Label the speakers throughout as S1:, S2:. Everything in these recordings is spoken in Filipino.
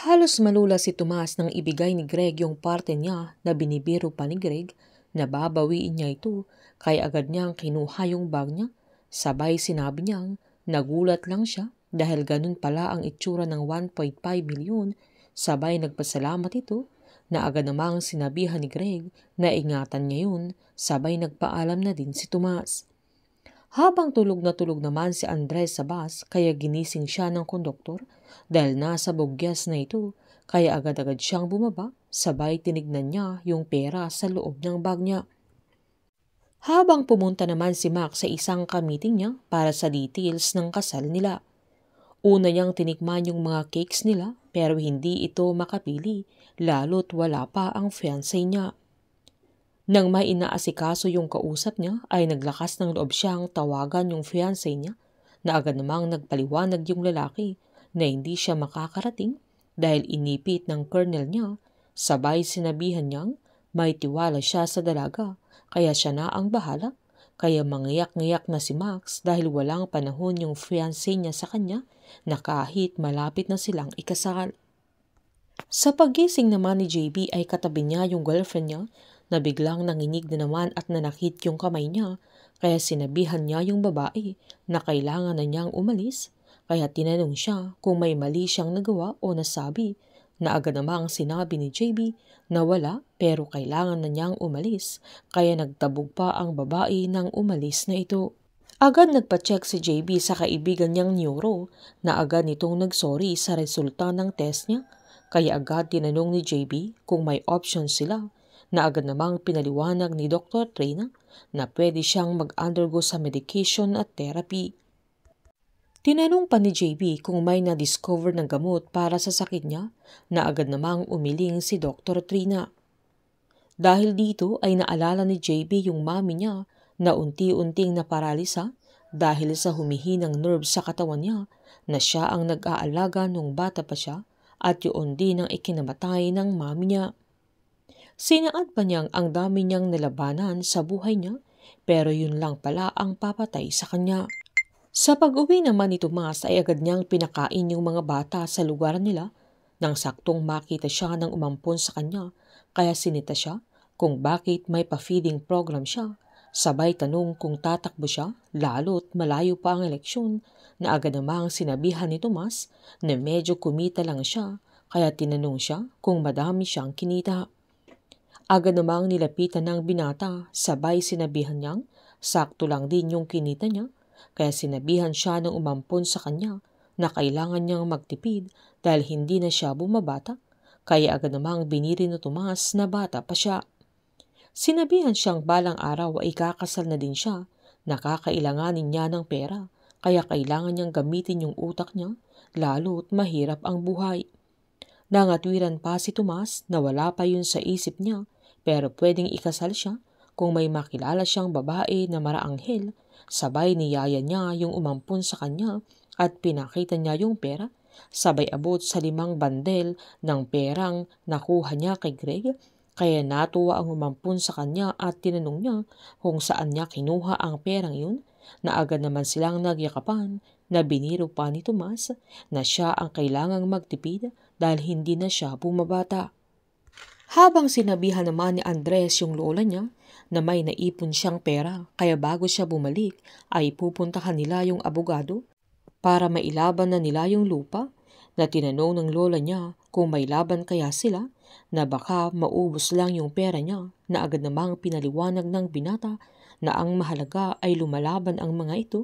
S1: Halos malula si Tomas nang ibigay ni Greg yung parte niya na binibiro pa ni Greg na babawiin niya ito, kaya agad niyang kinuha yung bag niya. Sabay sinabi niyang nagulat lang siya dahil ganun pala ang itsura ng 1.5 milyon. Sabay nagpasalamat ito na agad namang sinabihan ni Greg na ingatan niya yun. Sabay nagpaalam na din si Tomas. Habang tulog naman si Andres sa bus, kaya ginising siya ng konduktor dahil nasa bugyas na ito, kaya agad-agad siyang bumaba, sabay tinignan niya yung pera sa loob ng bag niya. Habang pumunta naman si Max sa isang ka-meeting niya para sa details ng kasal nila. Una niyang tinikman yung mga cakes nila pero hindi ito makapili, lalo't wala pa ang fiancé niya. Nang may inaasikaso yung kausap niya ay naglakas ng loob siyang tawagan yung fiancé niya na agad namang nagpaliwanag yung lalaki na hindi siya makakarating dahil inipit ng colonel niya. Sabay sinabihan niyang may tiwala siya sa dalaga kaya siya na ang bahala. Kaya mangiyak-ngiyak na si Max dahil walang panahon yung fiancé niya sa kanya na kahit malapit na silang ikasal. Sa pagising naman ni JB ay katabi niya yung girlfriend niya na biglang nanginig na naman at nanakit yung kamay niya, kaya sinabihan niya yung babae na kailangan na niyang umalis, kaya tinanong siya kung may mali siyang nagawa o nasabi, na agad namang sinabi ni JB na wala pero kailangan na niyang umalis, kaya nagtabog pa ang babae nang umalis na ito. Agad nagpa-check si JB sa kaibigan niyang neuro na agad nitong nagsorry sa resulta ng test niya, kaya agad tinanong ni JB kung may option sila na agad namang pinaliwanag ni Dr. Trina na pwede siyang mag-undergo sa medication at therapy. Tinanong pa ni JB kung may na-discover ng gamot para sa sakit niya na agad namang umiling si Dr. Trina. Dahil dito ay naalala ni JB yung mami niya na unti-unting naparalisa dahil sa humihinang nerves sa katawan niya na siya ang nag-aalaga nung bata pa siya at yun din ang ikinamatay ng mami niya. Sinaad pa niyang ang dami niyang nalabanan sa buhay niya pero yun lang pala ang papatay sa kanya. Sa pag-uwi naman ni Tomas ay agad niyang pinakain yung mga bata sa lugar nila nang saktong makita siya ng umampon sa kanya kaya sinita siya kung bakit may pa-feeding program siya. Sabay tanong kung tatakbo siya lalo't malayo pa ang eleksyon na agad namang sinabihan ni Tomas na medyo kumita lang siya kaya tinanong siya kung madami siyang kinita. Agad namang nilapitan ng binata, sabay sinabihan niyang sakto lang din yung kinita niya, kaya sinabihan siya ng umampon sa kanya na kailangan niyang magtipid dahil hindi na siya bumabata, kaya agad namang biniri ni Tomas na bata pa siya. Sinabihan siyang balang araw ay kakasal na din siya, nakakailanganin niya ng pera, kaya kailangan niyang gamitin yung utak niya, lalo't mahirap ang buhay. Nangatwiran pa si Tomas na wala pa yun sa isip niya pero pwedeng ikasal siya kung may makilala siyang babae na maraanghel. Sabay niyaya niya yung umampon sa kanya at pinakita niya yung pera. Sabay abot sa 5 bandel ng perang nakuha niya kay Greg, kaya natuwa ang umampon sa kanya at tinanong niya kung saan niya kinuha ang perang yun, na agad naman silang nagyakapan na biniro pa ni Tomas na siya ang kailangang magtipid dahil hindi na siya bumabata. Habang sinabihan naman ni Andres yung lola niya na may naipon siyang pera kaya bago siya bumalik ay pupuntahan nila yung abogado para mailaban na nila yung lupa, na tinanong ng lola niya kung may laban kaya sila na baka maubos lang yung pera niya, na agad namang pinaliwanag ng binata na ang mahalaga ay lumalaban ang mga ito,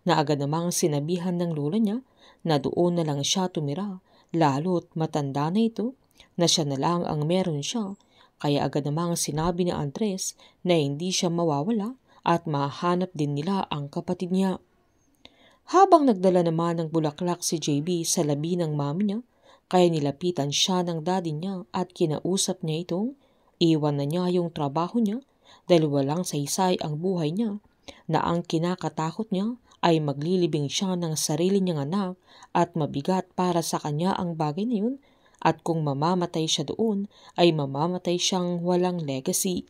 S1: na agad namang sinabihan ng lola niya na doon na lang siya tumira lalo't matanda na ito, na siya na lang ang meron siya, kaya agad namang sinabi ni Andres na hindi siya mawawala at mahanap din nila ang kapatid niya. Habang nagdala naman ng bulaklak si JB sa labi ng mami niya, kaya nilapitan siya ng daddy niya at kinausap niya itong iwan na niya yung trabaho niya dahil walang saysay ang buhay niya, na ang kinakatakot niya ay maglilibing siya ng sarili niyang anak at mabigat para sa kanya ang bagay na yun, at kung mamamatay siya doon ay mamamatay siyang walang legacy.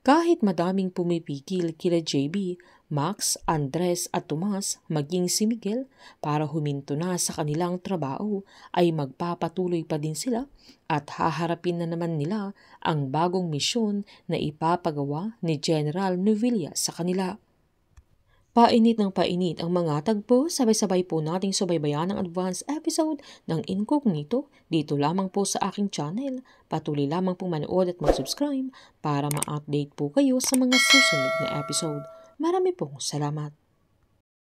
S1: Kahit madaming pumipigil kila JB, Max, Andres at Tomas maging si Miguel para huminto na sa kanilang trabaho ay magpapatuloy pa din sila at haharapin na naman nila ang bagong misyon na ipapagawa ni General Novilla sa kanila. Painit ng painit ang mga tagpo, sabay-sabay po nating subaybayan ang advance episode ng Incognito dito lamang po sa aking channel. Patuloy lamang pong manood at mag-subscribe para ma-update po kayo sa mga susunod na episode. Marami pong salamat.